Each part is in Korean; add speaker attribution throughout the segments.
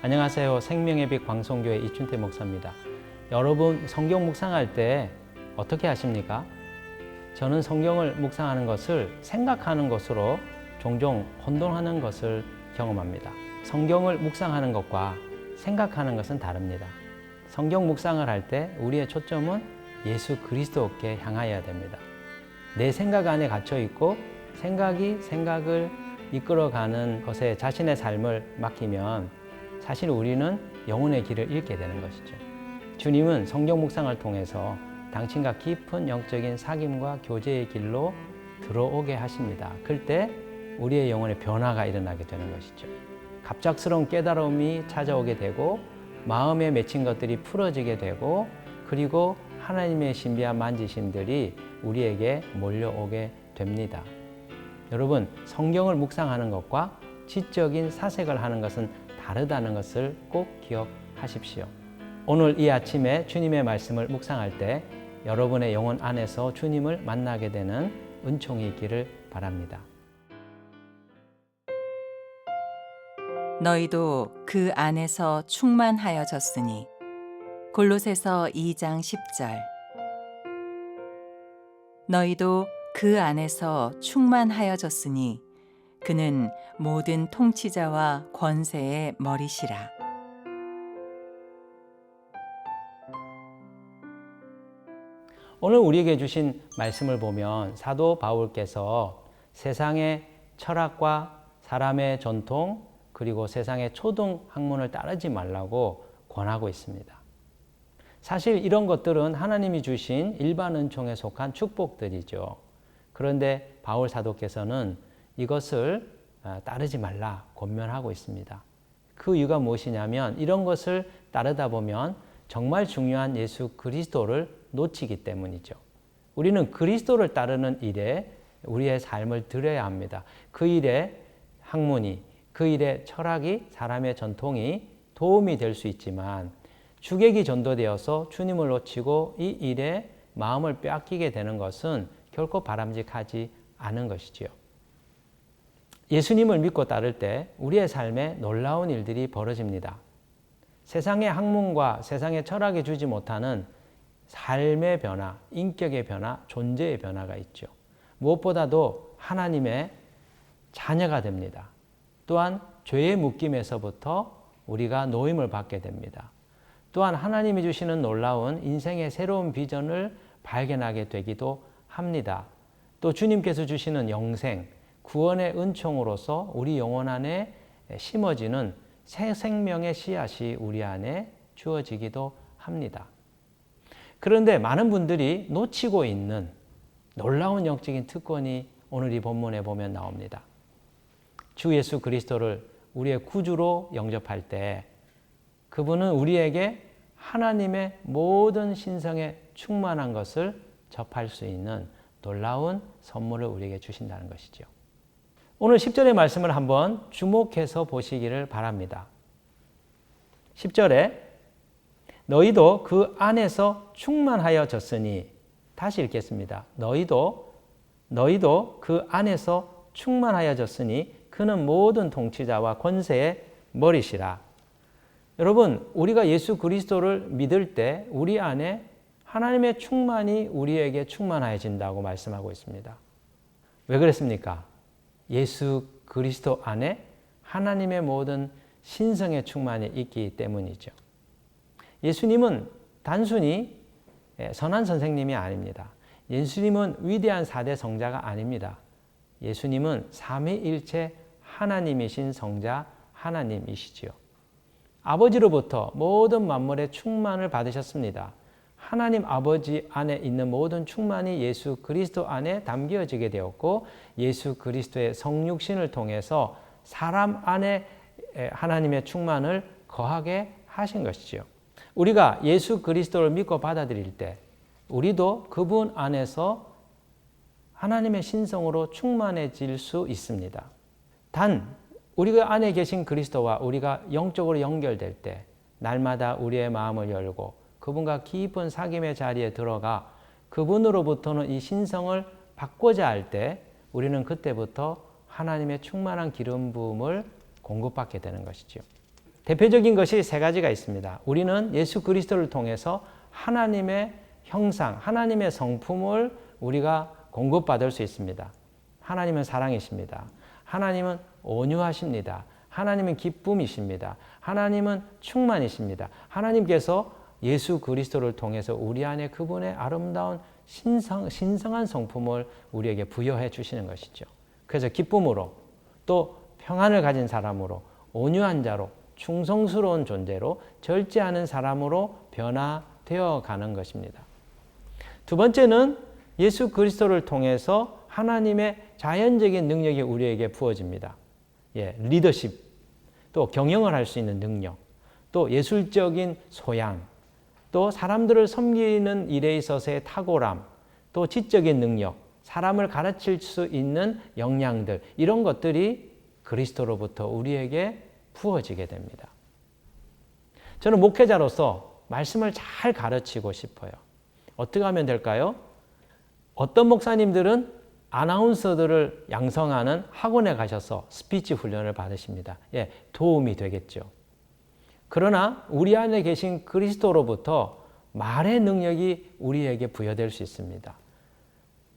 Speaker 1: 안녕하세요. 생명의 빛 광송교회 이춘태 목사입니다. 여러분 성경 묵상할 때 어떻게 하십니까? 저는 성경을 묵상하는 것을 생각하는 것으로 종종 혼돈하는 것을 경험합니다. 성경을 묵상하는 것과 생각하는 것은 다릅니다. 성경 묵상을 할 때 우리의 초점은 예수 그리스도께 향하여야 됩니다. 내 생각 안에 갇혀 있고 생각이 생각을 이끌어가는 것에 자신의 삶을 맡기면 사실 우리는 영혼의 길을 잃게 되는 것이죠. 주님은 성경 묵상을 통해서 당신과 깊은 영적인 사귐과 교제의 길로 들어오게 하십니다. 그때 우리의 영혼의 변화가 일어나게 되는 것이죠. 갑작스러운 깨달음이 찾아오게 되고 마음에 맺힌 것들이 풀어지게 되고 그리고 하나님의 신비한 만지심들이 우리에게 몰려오게 됩니다. 여러분, 성경을 묵상하는 것과 지적인 사색을 하는 것은 다르다는 것을 꼭 기억하십시오. 오늘 이 아침에 주님의 말씀을 묵상할 때 여러분의 영혼 안에서 주님을 만나게 되는 은총이 있기를 바랍니다.
Speaker 2: 너희도 그 안에서 충만하여졌으니. 골로새서 2장 10절. 너희도 그 안에서 충만하여졌으니 그는 모든 통치자와 권세의 머리시라.
Speaker 1: 오늘 우리에게 주신 말씀을 보면 사도 바울께서 세상의 철학과 사람의 전통 그리고 세상의 초등 학문을 따르지 말라고 권하고 있습니다. 사실 이런 것들은 하나님이 주신 일반 은총에 속한 축복들이죠. 그런데 바울 사도께서는 이것을 따르지 말라 권면하고 있습니다. 그 이유가 무엇이냐면 이런 것을 따르다 보면 정말 중요한 예수 그리스도를 놓치기 때문이죠. 우리는 그리스도를 따르는 일에 우리의 삶을 들여야 합니다. 그 일에 학문이, 그 일의 철학이, 사람의 전통이 도움이 될 수 있지만 주객이 전도되어서 주님을 놓치고 이 일에 마음을 빼앗기게 되는 것은 결코 바람직하지 않은 것이지요. 예수님을 믿고 따를 때 우리의 삶에 놀라운 일들이 벌어집니다. 세상의 학문과 세상의 철학이 주지 못하는 삶의 변화, 인격의 변화, 존재의 변화가 있죠. 무엇보다도 하나님의 자녀가 됩니다. 또한 죄의 묶임에서부터 우리가 노임을 받게 됩니다. 또한 하나님이 주시는 놀라운 인생의 새로운 비전을 발견하게 되기도 합니다. 또 주님께서 주시는 영생, 구원의 은총으로서 우리 영혼 안에 심어지는 새 생명의 씨앗이 우리 안에 주어지기도 합니다. 그런데 많은 분들이 놓치고 있는 놀라운 영적인 특권이 오늘 이 본문에 보면 나옵니다. 주 예수 그리스도를 우리의 구주로 영접할 때 그분은 우리에게 하나님의 모든 신성에 충만한 것을 접할 수 있는 놀라운 선물을 우리에게 주신다는 것이죠. 오늘 10절의 말씀을 한번 주목해서 보시기를 바랍니다. 10절에 너희도 그 안에서 충만하여졌으니 다시 읽겠습니다. 너희도 그 안에서 충만하여졌으니 그는 모든 통치자와 권세의 머리시라. 여러분, 우리가 예수 그리스도를 믿을 때 우리 안에 하나님의 충만이 우리에게 충만해진다고 말씀하고 있습니다. 왜 그랬습니까? 예수 그리스도 안에 하나님의 모든 신성의 충만이 있기 때문이죠. 예수님은 단순히 선한 선생님이 아닙니다. 예수님은 위대한 4대 성자가 아닙니다. 예수님은 삼위일체 하나님이신 성자 하나님이시지요. 아버지로부터 모든 만물의 충만을 받으셨습니다. 하나님 아버지 안에 있는 모든 충만이 예수 그리스도 안에 담겨지게 되었고 예수 그리스도의 성육신을 통해서 사람 안에 하나님의 충만을 거하게 하신 것이죠. 우리가 예수 그리스도를 믿고 받아들일 때 우리도 그분 안에서 하나님의 신성으로 충만해질 수 있습니다. 단 우리가 안에 계신 그리스도와 우리가 영적으로 연결될 때 날마다 우리의 마음을 열고 그분과 깊은 사귐의 자리에 들어가 그분으로부터는 이 신성을 받고자 할 때 우리는 그때부터 하나님의 충만한 기름 부음을 공급받게 되는 것이죠. 대표적인 것이 세 가지가 있습니다. 우리는 예수 그리스도를 통해서 하나님의 형상, 하나님의 성품을 우리가 공급받을 수 있습니다. 하나님은 사랑이십니다. 하나님은 온유하십니다. 하나님은 기쁨이십니다. 하나님은 충만이십니다. 하나님께서 예수 그리스도를 통해서 우리 안에 그분의 아름다운 신성한 성품을 우리에게 부여해 주시는 것이죠. 그래서 기쁨으로, 또 평안을 가진 사람으로, 온유한 자로, 충성스러운 존재로, 절제하는 사람으로 변화되어 가는 것입니다. 두 번째는 예수 그리스도를 통해서 하나님의 자연적인 능력이 우리에게 부어집니다. 리더십, 또 경영을 할 수 있는 능력, 또 예술적인 소양, 또 사람들을 섬기는 일에 있어서의 탁월함, 또 지적인 능력, 사람을 가르칠 수 있는 역량들, 이런 것들이 그리스도로부터 우리에게 부어지게 됩니다. 저는 목회자로서 말씀을 잘 가르치고 싶어요. 어떻게 하면 될까요? 어떤 목사님들은 아나운서들을 양성하는 학원에 가셔서 스피치 훈련을 받으십니다. 도움이 되겠죠. 그러나 우리 안에 계신 그리스도로부터 말의 능력이 우리에게 부여될 수 있습니다.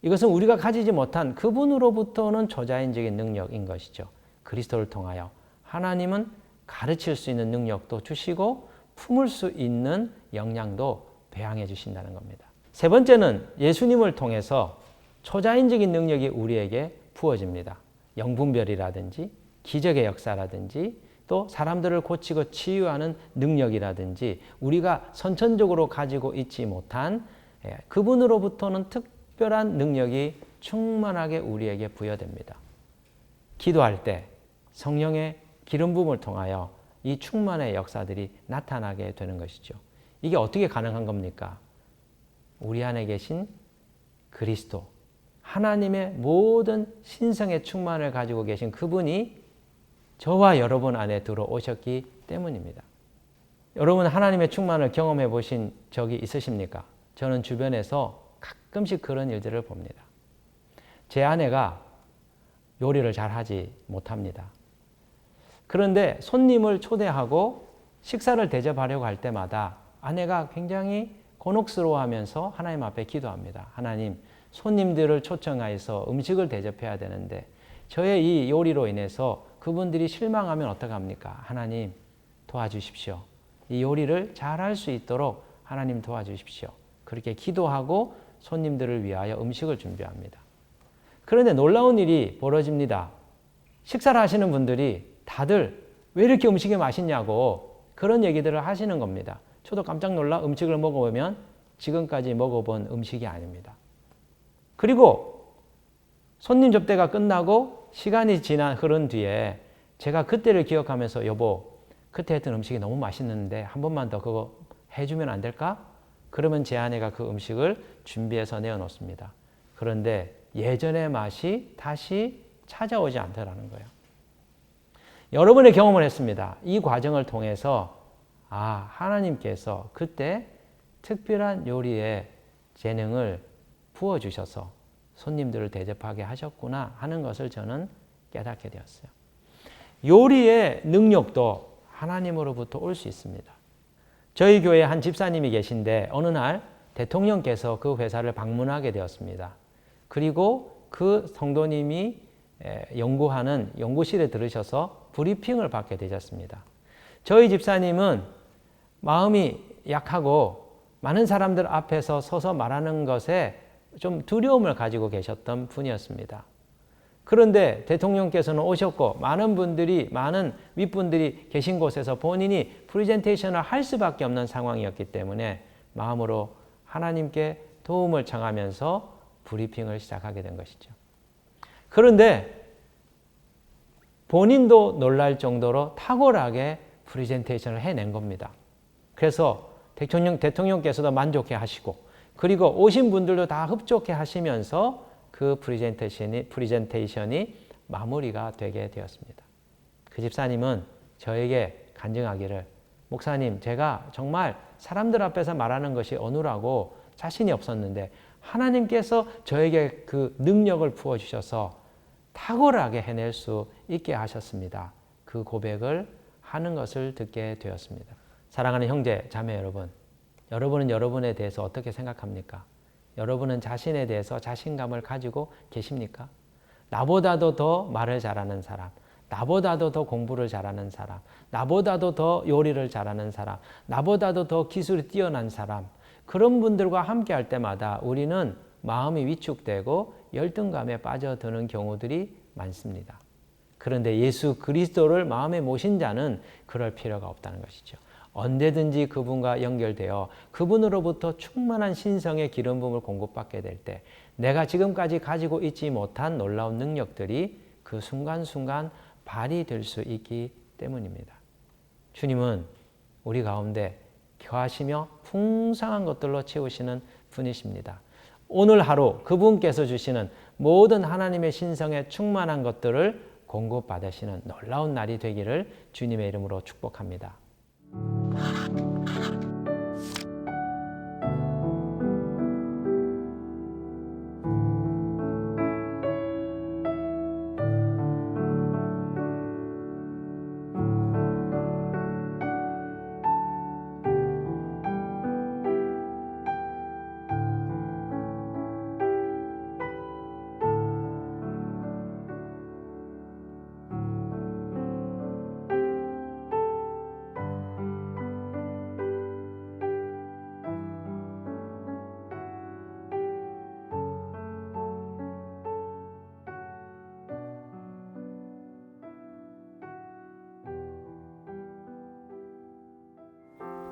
Speaker 1: 이것은 우리가 가지지 못한 그분으로부터는 초자연적인 능력인 것이죠. 그리스도를 통하여 하나님은 가르칠 수 있는 능력도 주시고 품을 수 있는 역량도 배양해 주신다는 겁니다. 세 번째는 예수님을 통해서 초자연적인 능력이 우리에게 부어집니다. 영분별이라든지 기적의 역사라든지 또 사람들을 고치고 치유하는 능력이라든지 우리가 선천적으로 가지고 있지 못한 그분으로부터는 특별한 능력이 충만하게 우리에게 부여됩니다. 기도할 때 성령의 기름 부음을 통하여 이 충만의 역사들이 나타나게 되는 것이죠. 이게 어떻게 가능한 겁니까? 우리 안에 계신 그리스도, 하나님의 모든 신성의 충만을 가지고 계신 그분이 저와 여러분 안에 들어오셨기 때문입니다. 여러분 하나님의 충만을 경험해 보신 적이 있으십니까? 저는 주변에서 가끔씩 그런 일들을 봅니다. 제 아내가 요리를 잘 하지 못합니다. 그런데 손님을 초대하고 식사를 대접하려고 할 때마다 아내가 굉장히 곤혹스러워하면서 하나님 앞에 기도합니다. 하나님, 손님들을 초청하여서 음식을 대접해야 되는데 저의 이 요리로 인해서 그분들이 실망하면 어떡합니까? 하나님 도와주십시오. 이 요리를 잘할 수 있도록 하나님 도와주십시오. 그렇게 기도하고 손님들을 위하여 음식을 준비합니다. 그런데 놀라운 일이 벌어집니다. 식사를 하시는 분들이 다들 왜 이렇게 음식이 맛있냐고 그런 얘기들을 하시는 겁니다. 저도 깜짝 놀라 음식을 먹어보면 지금까지 먹어본 음식이 아닙니다. 그리고 손님 접대가 끝나고 시간이 흐른 뒤에 제가 그때를 기억하면서 여보, 그때 했던 음식이 너무 맛있는데 한 번만 더 그거 해주면 안 될까? 그러면 제 아내가 그 음식을 준비해서 내어놓습니다. 그런데 예전의 맛이 다시 찾아오지 않더라는 거예요. 여러분의 경험을 했습니다. 이 과정을 통해서 하나님께서 그때 특별한 요리의 재능을 부어주셔서 손님들을 대접하게 하셨구나 하는 것을 저는 깨닫게 되었어요. 요리의 능력도 하나님으로부터 올 수 있습니다. 저희 교회에 한 집사님이 계신데 어느 날 대통령께서 그 회사를 방문하게 되었습니다. 그리고 그 성도님이 연구하는 연구실에 들으셔서 브리핑을 받게 되셨습니다. 저희 집사님은 마음이 약하고 많은 사람들 앞에서 서서 말하는 것에 좀 두려움을 가지고 계셨던 분이었습니다. 그런데 대통령께서는 오셨고 많은 윗분들이 계신 곳에서 본인이 프레젠테이션을 할 수밖에 없는 상황이었기 때문에 마음으로 하나님께 도움을 청하면서 브리핑을 시작하게 된 것이죠. 그런데 본인도 놀랄 정도로 탁월하게 프레젠테이션을 해낸 겁니다. 그래서 대통령께서도 만족해 하시고 그리고 오신 분들도 다 흡족해 하시면서 그 프레젠테이션이 마무리가 되게 되었습니다. 그 집사님은 저에게 간증하기를 목사님, 제가 정말 사람들 앞에서 말하는 것이 어눌하고 자신이 없었는데 하나님께서 저에게 그 능력을 부어주셔서 탁월하게 해낼 수 있게 하셨습니다. 그 고백을 하는 것을 듣게 되었습니다. 사랑하는 형제, 자매 여러분, 여러분은 여러분에 대해서 어떻게 생각합니까? 여러분은 자신에 대해서 자신감을 가지고 계십니까? 나보다도 더 말을 잘하는 사람, 나보다도 더 공부를 잘하는 사람, 나보다도 더 요리를 잘하는 사람, 나보다도 더 기술이 뛰어난 사람, 그런 분들과 함께 할 때마다 우리는 마음이 위축되고 열등감에 빠져드는 경우들이 많습니다. 그런데 예수 그리스도를 마음에 모신 자는 그럴 필요가 없다는 것이죠. 언제든지 그분과 연결되어 그분으로부터 충만한 신성의 기름 부음을 공급받게 될 때 내가 지금까지 가지고 있지 못한 놀라운 능력들이 그 순간순간 발휘될 수 있기 때문입니다. 주님은 우리 가운데 거하시며 풍성한 것들로 채우시는 분이십니다. 오늘 하루 그분께서 주시는 모든 하나님의 신성에 충만한 것들을 공급받으시는 놀라운 날이 되기를 주님의 이름으로 축복합니다.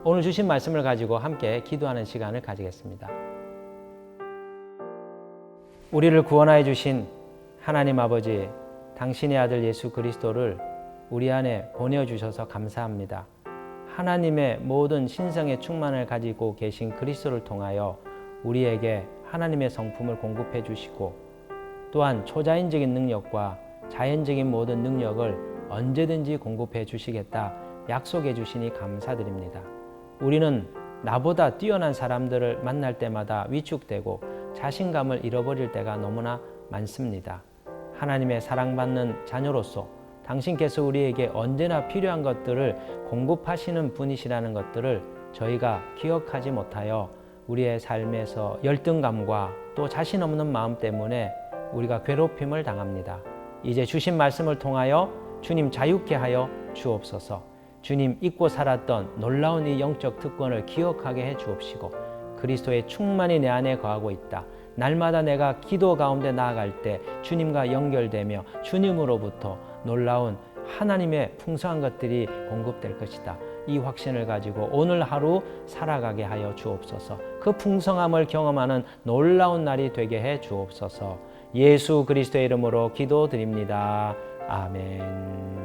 Speaker 1: 오늘 주신 말씀을 가지고 함께 기도하는 시간을 가지겠습니다. 우리를 구원하여 주신 하나님 아버지, 당신의 아들 예수 그리스도를 우리 안에 보내주셔서 감사합니다. 하나님의 모든 신성의 충만을 가지고 계신 그리스도를 통하여 우리에게 하나님의 성품을 공급해 주시고 또한 초자연적인 능력과 자연적인 모든 능력을 언제든지 공급해 주시겠다 약속해 주시니 감사드립니다. 우리는 나보다 뛰어난 사람들을 만날 때마다 위축되고 자신감을 잃어버릴 때가 너무나 많습니다. 하나님의 사랑받는 자녀로서 당신께서 우리에게 언제나 필요한 것들을 공급하시는 분이시라는 것들을 저희가 기억하지 못하여 우리의 삶에서 열등감과 또 자신 없는 마음 때문에 우리가 괴롭힘을 당합니다. 이제 주신 말씀을 통하여 주님 자유케 하여 주옵소서. 주님 잊고 살았던 놀라운 이 영적 특권을 기억하게 해 주옵시고 그리스도의 충만히 내 안에 거하고 있다. 날마다 내가 기도 가운데 나아갈 때 주님과 연결되며 주님으로부터 놀라운 하나님의 풍성한 것들이 공급될 것이다. 이 확신을 가지고 오늘 하루 살아가게 하여 주옵소서. 그 풍성함을 경험하는 놀라운 날이 되게 해 주옵소서. 예수 그리스도의 이름으로 기도드립니다. 아멘.